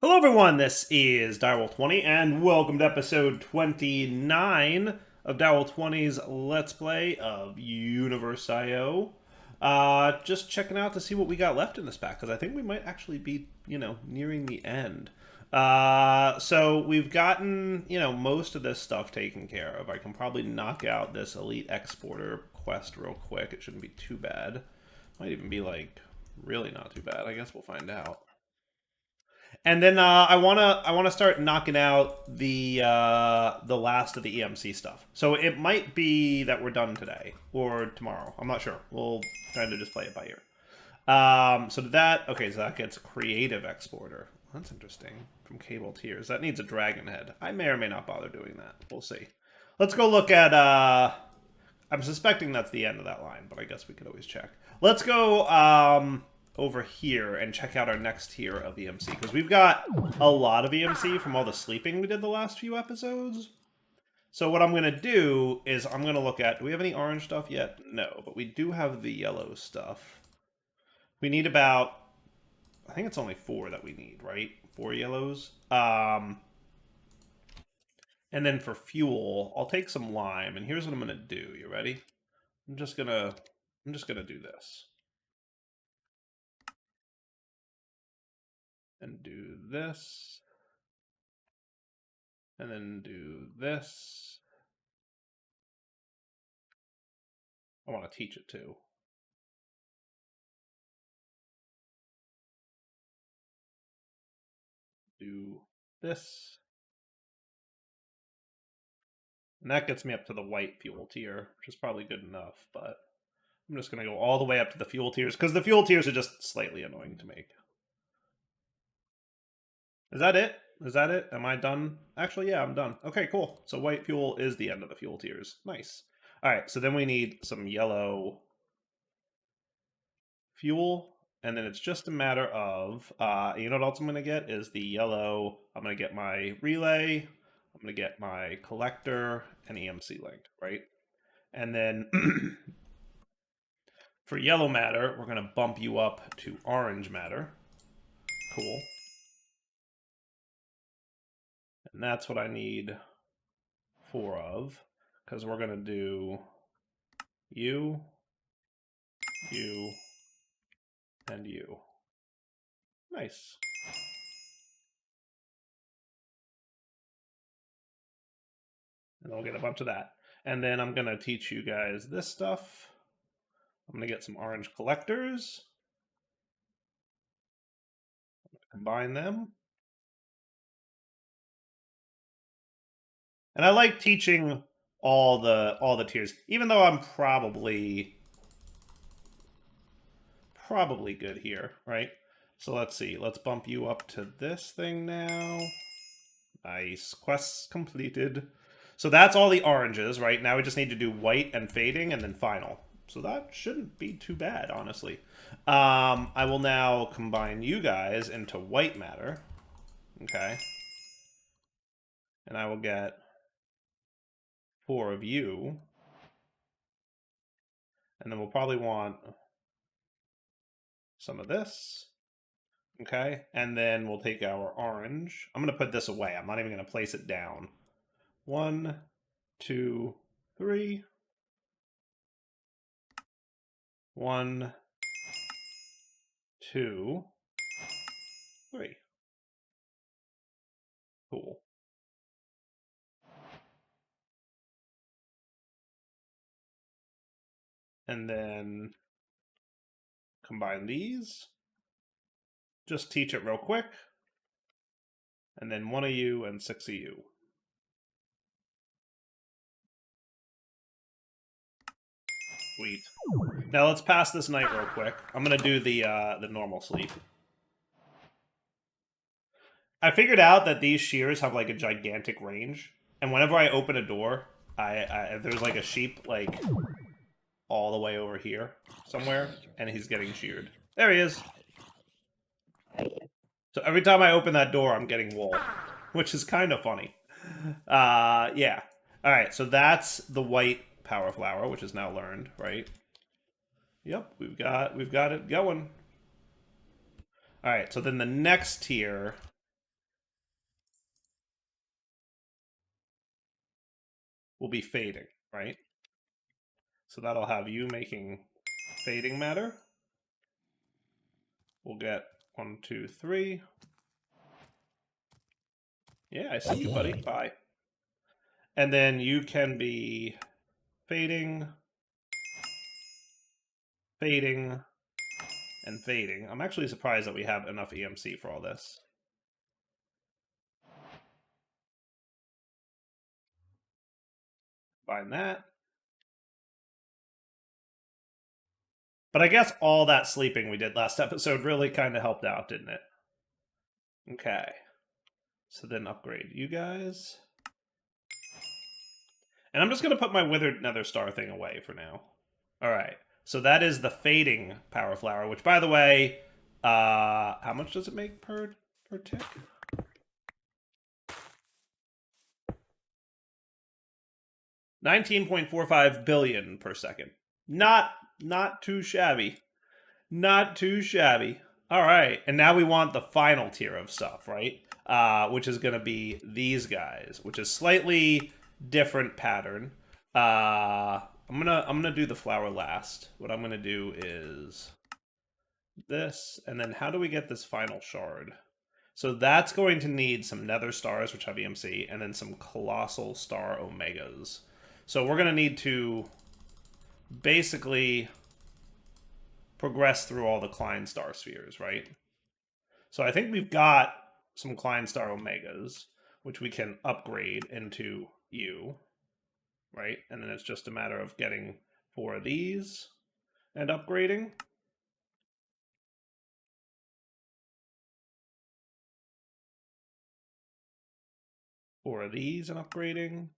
Hello, everyone. This is Direwolf20, and welcome to episode 29 of Direwolf20's Let's Play of UniversIO. Just checking out to see what we got left in this pack, because I think we might actually be, nearing the end. So we've gotten, most of this stuff taken care of. I can probably knock out this Elite Exporter quest real quick. It shouldn't be too bad. Might even be, really not too bad. I guess we'll find out. And then I wanna start knocking out the last of the EMC stuff. So it might be that we're done today or tomorrow. I'm not sure. We'll kind of just play it by ear. So that gets creative exporter. That's interesting. From cable tiers. That needs a dragon head. I may or may not bother doing that. We'll see. Let's go look at I'm suspecting that's the end of that line, but I guess we could always check. Let's go over here and check out our next tier of EMC, because we've got a lot of EMC from all the sleeping we did the last few episodes. So what I'm going to do is I'm going to look at, do we have any orange stuff yet? No, but we do have the yellow stuff. We need about, I think it's only 4 that we need, right? 4 yellows. And then for fuel, I'll take some lime, and here's what I'm going to do. You ready? I'm just going to do this. And do this. And then do this. I want to teach it too. Do this. And that gets me up to the white fuel tier, which is probably good enough, but I'm just going to go all the way up to the fuel tiers, because the fuel tiers are just slightly annoying to make. Is that it? Is that it? Am I done? Actually, yeah, I'm done. Okay, cool. So white fuel is the end of the fuel tiers. Nice. All right, so then we need some yellow fuel, and then it's just a matter of, you know what else I'm going to get is the yellow. I'm going to get my relay, I'm going to get my collector and EMC link, right? And then for yellow matter, we're going to bump you up to orange matter. Cool. And that's what I need 4 of, because we're going to do you, you, and you. Nice. And I'll get a bunch of that. And then I'm going to teach you guys this stuff. I'm going to get some orange collectors. Combine them. And I like teaching all the tiers, even though I'm probably good here, right? So let's see. Let's bump you up to this thing now. Nice. Quests completed. So that's all the oranges, right? Now we just need to do white and fading and then final. So that shouldn't be too bad, honestly. I will now combine you guys into white matter. Okay. And I will get 4 of you. And then we'll probably want some of this. Okay. And then we'll take our orange. I'm going to put this away. I'm not even going to place it down. 1, 2, 3. 1, 2, 3. Cool. And then combine these. Just teach it real quick. And then 1 of you and 6 of you. Sweet. Now let's pass this night real quick. I'm gonna do the normal sleep. I figured out that these shears have like a gigantic range, and whenever I open a door, there's like a sheep like all the way over here somewhere, and he's getting sheared. There he is. So every time I open that door, I'm getting wool, which is kind of funny. Yeah. All right, so that's the white power flower, which is now learned, right? Yep, we've got it going. All right, so then the next tier will be fading, right? So that'll have you making fading matter. We'll get 1, 2, 3. Yeah, I see you, buddy. Bye. And then you can be fading, fading, and fading. I'm actually surprised that we have enough EMC for all this. Find that. But I guess all that sleeping we did last episode really kind of helped out, didn't it? Okay. So then upgrade you guys. And I'm just going to put my Withered Nether Star thing away for now. All right. So that is the fading Power Flower, which, by the way, how much does it make per tick? 19.45 billion per second. Not too shabby. Not too shabby. All right, and now we want the final tier of stuff, right? Which is going to be these guys, which is slightly different pattern. I'm gonna do the flower last. What I'm gonna do is this, and then how do we get this final shard? So that's going to need some nether stars, which have EMC, and then some colossal star omegas. So we're gonna need to basically progress through all the Klein star spheres, right? So I think we've got some Klein star omegas, which we can upgrade into U, right? And then it's just a matter of getting 4 of these and upgrading. Four of these and upgrading.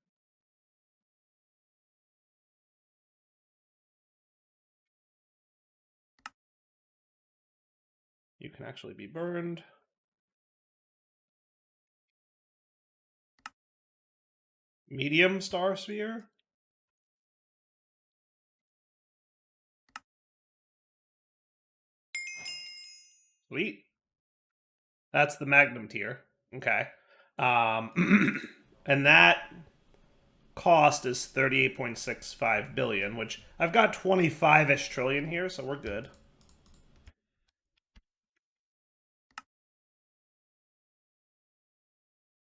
You can actually be burned. Medium star sphere. Sweet. That's the Magnum tier. Okay. And that cost is 38.65 billion, which I've got 25-ish trillion here, so we're good.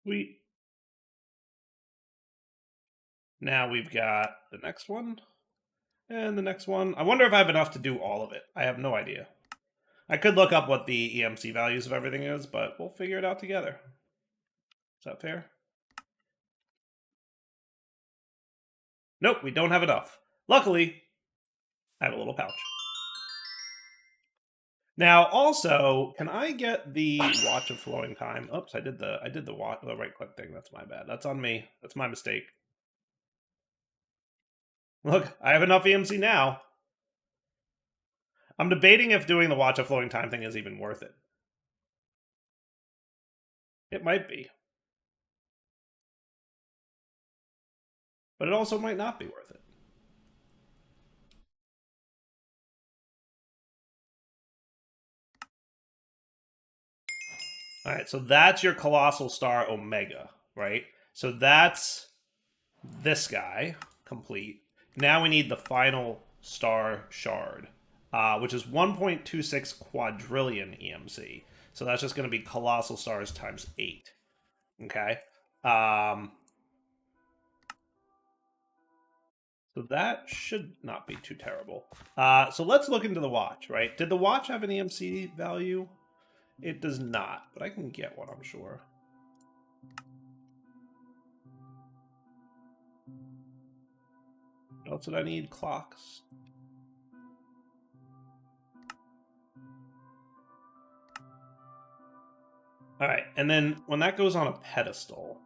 Sweet. Now we've got the next one. And the next one. I wonder if I have enough to do all of it. I have no idea. I could look up what the EMC values of everything is, but we'll figure it out together. Is that fair? Nope, we don't have enough. Luckily, I have a little pouch. Now, also, can I get the Watch of Flowing Time? Oops, I did the right click thing. That's my bad. That's on me. That's my mistake. Look, I have enough EMC now. I'm debating if doing the Watch of Flowing Time thing is even worth it. It might be. But it also might not be worth it. All right, so that's your Colossal Star Omega, right? So that's this guy complete. Now we need the final star shard, which is 1.26 quadrillion EMC. So that's just going to be colossal stars times 8. Okay. So that should not be too terrible. So let's look into the watch, right? Did the watch have an EMC value? It does not, but I can get one, I'm sure. What else did I need? Clocks. All right, and then when that goes on a pedestal,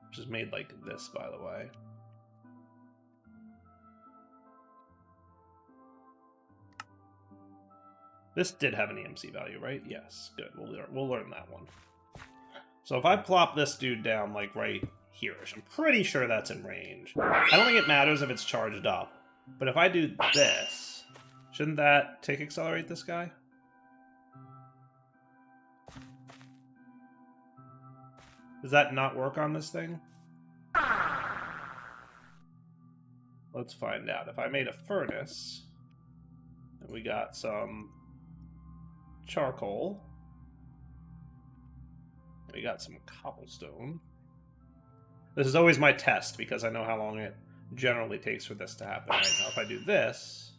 which is made like this, by the way. This did have an EMC value, right? Yes, good. We'll learn that one. So if I plop this dude down, like right here-ish, I'm pretty sure that's in range. I don't think it matters if it's charged up, but if I do this, shouldn't that tick accelerate this guy? Does that not work on this thing? Let's find out. If I made a furnace, and we got some charcoal, we got some cobblestone. This is always my test because I know how long it generally takes for this to happen. Right now, if I do this,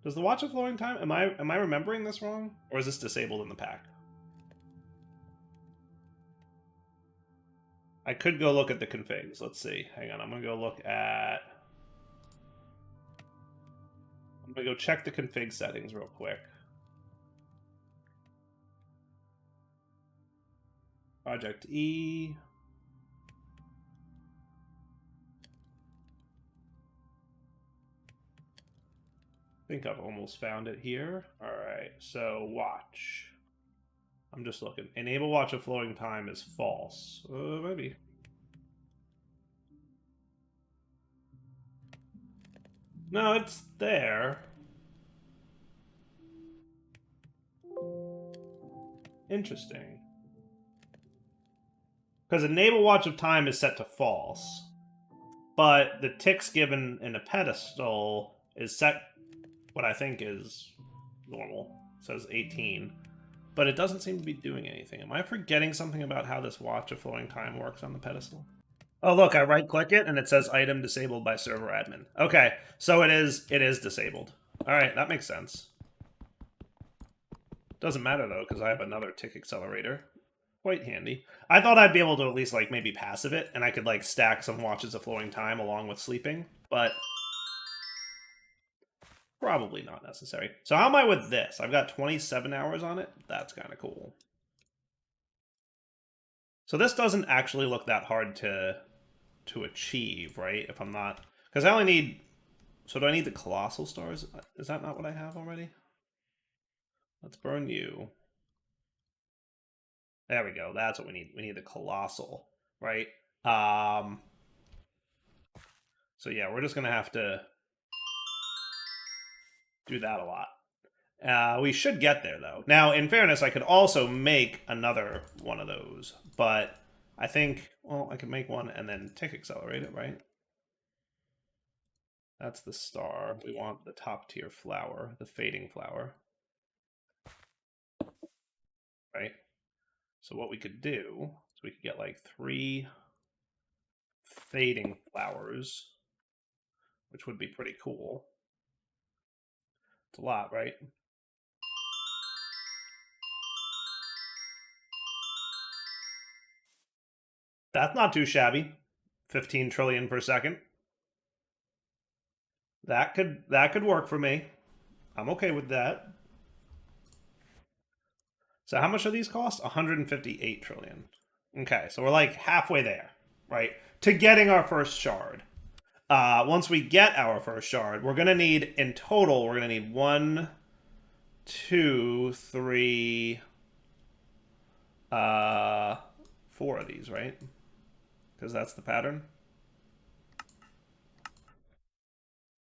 does the watch of flowing time? Am I remembering this wrong, or is this disabled in the pack? I could go look at the configs. Let's see. Hang on. I'm gonna go look at. I'm gonna go check the config settings real quick. Project E. I think I've almost found it here. All right, so watch. I'm just looking. Enable watch of flowing time is false. Maybe. No, it's there. Interesting. Because enable watch of time is set to false. But the ticks given in a pedestal is set what I think is normal. It says 18. But it doesn't seem to be doing anything. Am I forgetting something about how this watch of flowing time works on the pedestal? Oh, look, I right-click it, and it says item disabled by server admin. Okay, so it is disabled. All right, that makes sense. Doesn't matter, though, because I have another tick accelerator. Quite handy. I thought I'd be able to at least, like, maybe passive it, and I could, like, stack some watches of flowing time along with sleeping, but probably not necessary. So how am I with this? I've got 27 hours on it. That's kind of cool. So this doesn't actually look that hard to achieve, right? If I'm not... Because I only need... So do I need the colossal stars? Is that not what I have already? Let's burn you. There we go. That's what we need. We need the colossal, right? So yeah, we're just going to have to do that a lot. We should get there, though. Now, in fairness, I could also make another one of those. But I think, well, I could make one and then tick accelerate it, right? That's the star. We want the top tier flower, the fading flower. Right? So what we could do is we could get like 3 fading flowers, which would be pretty cool. It's a lot, right? That's not too shabby. 15 trillion per second. That could work for me. I'm okay with that. So how much do these cost? 158 trillion. Okay, so we're like halfway there, right? To getting our first shard. Once we get our first shard, we're gonna need, in total, we're gonna need 1, 2, 3, 4 of these, right? Because that's the pattern.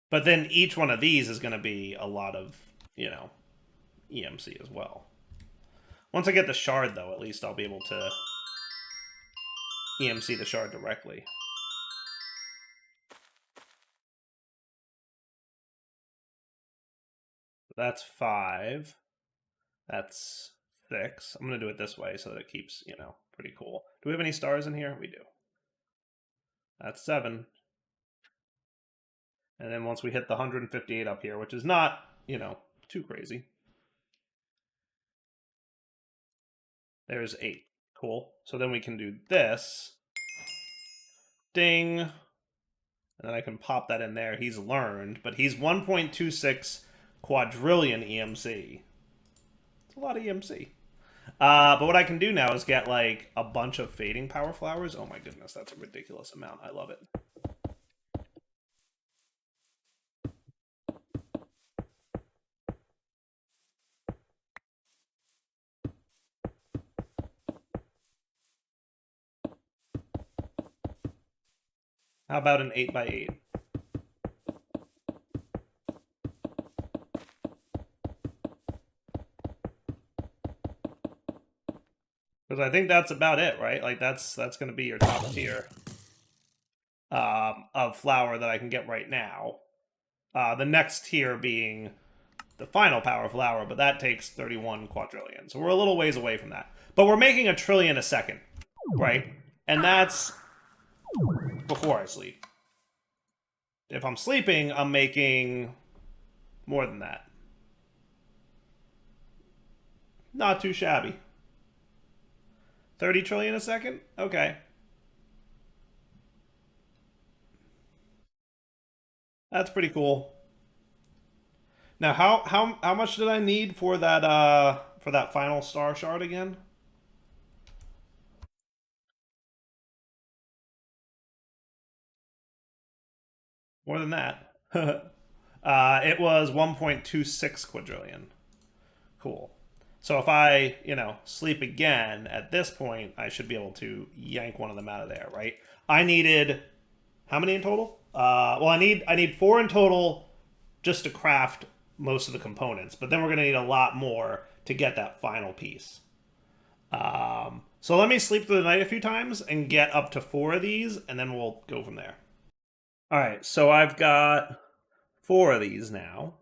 But then each one of these is going to be a lot of, you know, EMC as well. Once I get the shard, though, at least I'll be able to EMC the shard directly. That's 5. That's 6. I'm going to do it this way so that it keeps, you know, pretty cool. Do we have any stars in here? We do. That's 7. And then once we hit the 158 up here, which is not, you know, too crazy. There's 8. Cool. So then we can do this. Ding. And then I can pop that in there. He's learned, but he's 1.26 quadrillion EMC. It's a lot of EMC. But what I can do now is get like a bunch of fading power flowers. Oh my goodness, that's a ridiculous amount. I love it. How about an 8x8? Because I think that's about it, right? Like that's going to be your top tier of flower that I can get right now. The next tier being the final power flower, but that takes 31 quadrillion. So we're a little ways away from that. But we're making a trillion a second, right? And that's before I sleep. If I'm sleeping, I'm making more than that. Not too shabby. 30 trillion a second? Okay. That's pretty cool. Now, how much did I need for that final star shard again? More than that. It was 1.26 quadrillion. Cool. So if I, sleep again at this point, I should be able to yank one of them out of there, right? I needed how many in total? Well, I need four in total just to craft most of the components, but then we're gonna need a lot more to get that final piece. So let me sleep through the night a few times and get up to four of these, and then we'll go from there. All right, so I've got four of these now,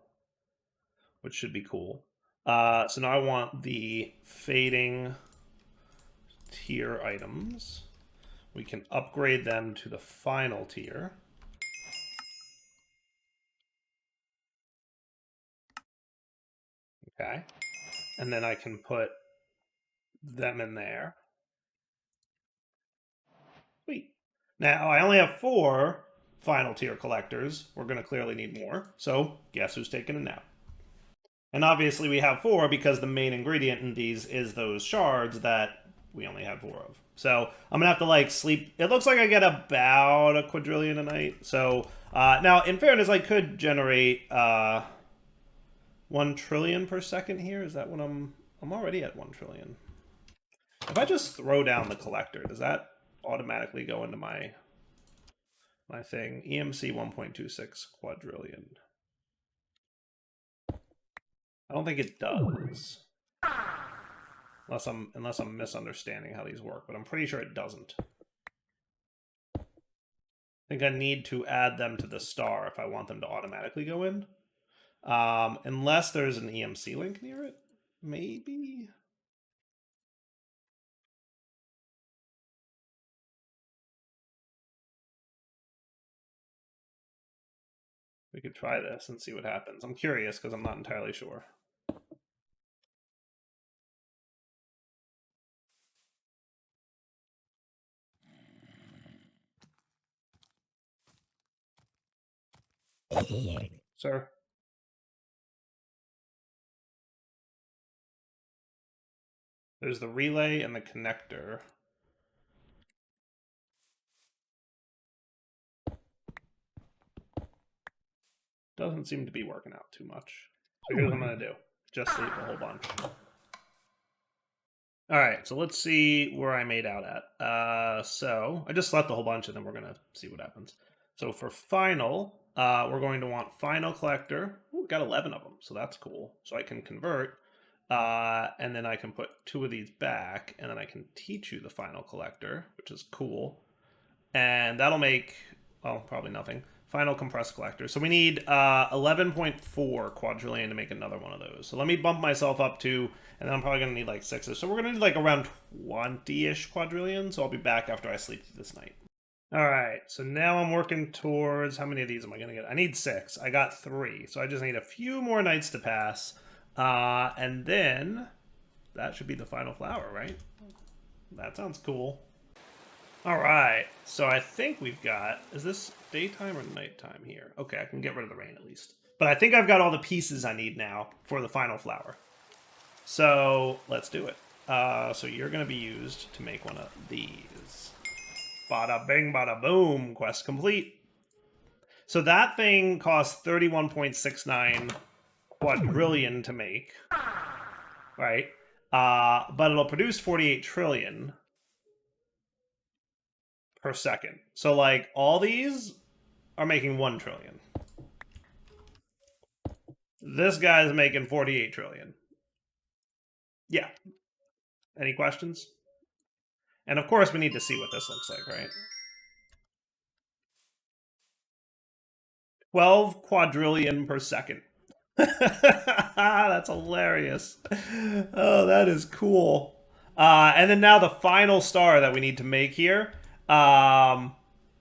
which should be cool. So now I want the fading tier items. We can upgrade them to the final tier. Okay. And then I can put them in there. Sweet. Now I only have four final tier collectors. We're going to clearly need more. So guess who's taking a nap? And obviously we have four because the main ingredient in these is those shards that we only have four of. So I'm gonna have to like sleep. It looks like I get about a quadrillion a night. So now, in fairness, I could generate 1 trillion per second here. Is that what I'm already at 1 trillion. If I just throw down the collector, does that automatically go into my thing? EMC 1.26 quadrillion. I don't think it does. Unless I'm misunderstanding how these work, but I'm pretty sure it doesn't. I think I need to add them to the star if I want them to automatically go in. Unless there's an EMC link near it, maybe. We could try this and see what happens. I'm curious because I'm not entirely sure. Sir? There's the relay and the connector. Doesn't seem to be working out too much. So here's what I'm going to do. Just sleep a whole bunch. All right, so let's see where I made out at. So I just slept a whole bunch, and then we're going to see what happens. So for final, we're going to want final collector. Ooh, got 11 of them, so that's cool. So I can convert, and then I can put two of these back, and then I can teach you the final collector, which is cool. And that'll make, well, probably nothing. Final compressed collector. So we need 11.4 quadrillion to make another one of those. So let me bump myself up to, and then I'm probably going to need like 6. So we're going to need like around 20-ish quadrillion. So I'll be back after I sleep this night. All right, so now I'm working towards, how many of these am I going to get? I need 6. I got 3. So I just need a few more nights to pass. And then that should be the final flower, right? That sounds cool. All right, so I think we've got, is this daytime or nighttime here? Okay, I can get rid of the rain at least. But I think I've got all the pieces I need now for the final flower. So let's do it. So you're going to be used to make one of these. Bada bing, bada boom, quest complete. So that thing costs 31.69 quadrillion to make, right? But it'll produce 48 trillion per second. So like all these are making 1 trillion. This guy's making 48 trillion. Yeah. Any questions? And of course, we need to see what this looks like, right? 12 quadrillion per second. That's hilarious. Oh, that is cool. And then now the final star that we need to make here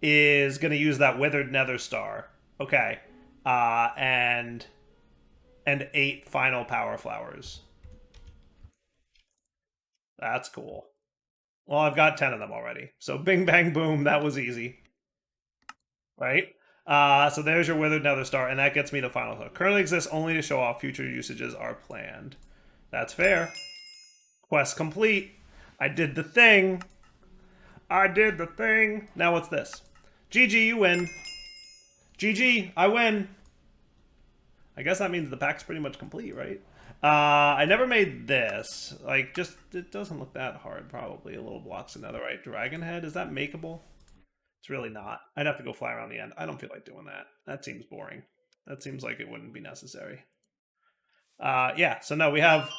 is going to use that withered nether star. Okay. And 8 final power flowers. That's cool. Well, I've got 10 of them already. So bing, bang, boom. That was easy. Right? So there's your withered nether star, and that gets me the final star. Currently exists only to show off future usages are planned. That's fair. Quest complete. I did the thing. I did the thing. Now what's this? GG, you win. GG, I win. I guess that means the pack's pretty much complete, right? I never made this. Like, just, it doesn't look that hard, probably. A little blocks of netherite dragon head. Is that makeable? It's really not. I'd have to go fly around the end. I don't feel like doing that. That seems boring. That seems like it wouldn't be necessary. Yeah, so no, we have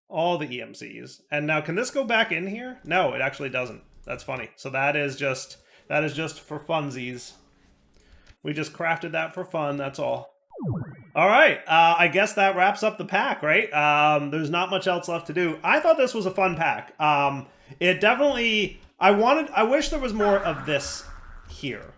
all the EMCs. And now, can this go back in here? No, it actually doesn't. That's funny. So that is just for funsies. We just crafted that for fun, that's all. All right, I guess that wraps up the pack, right? There's not much else left to do. I thought this was a fun pack. It definitely... I wish there was more of this here.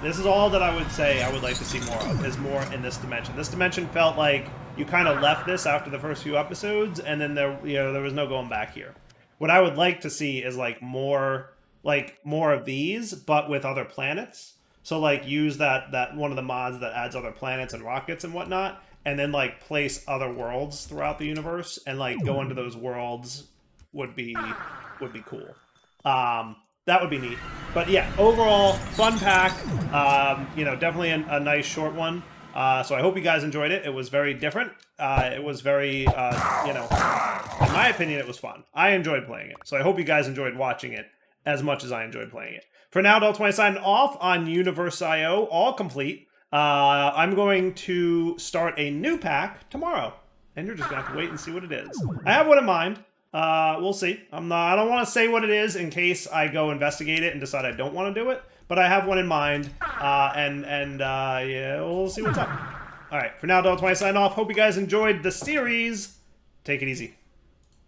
This is all that I would say I would like to see more of, is more in this dimension. This dimension felt like you kind of left this after the first few episodes, and then there was no going back here. What I would like to see is more of these, but with other planets. So like use that one of the mods that adds other planets and rockets and whatnot, and then like place other worlds throughout the universe, and like go into those worlds would be cool. That would be neat. But yeah, overall, fun pack. Definitely a nice short one. So I hope you guys enjoyed it. It was very different. It was very, in my opinion, it was fun. I enjoyed playing it. So I hope you guys enjoyed watching it as much as I enjoyed playing it. For now, Ep29 signing off on UniversIO, all complete. I'm going to start a new pack tomorrow. And you're just going to have to wait and see what it is. I have one in mind. We'll see. I don't want to say what it is in case I go investigate it and decide I don't want to do it, but I have one in mind, yeah, we'll see what's up. All right, for now, Ep29 signing off. Hope you guys enjoyed the series. Take it easy.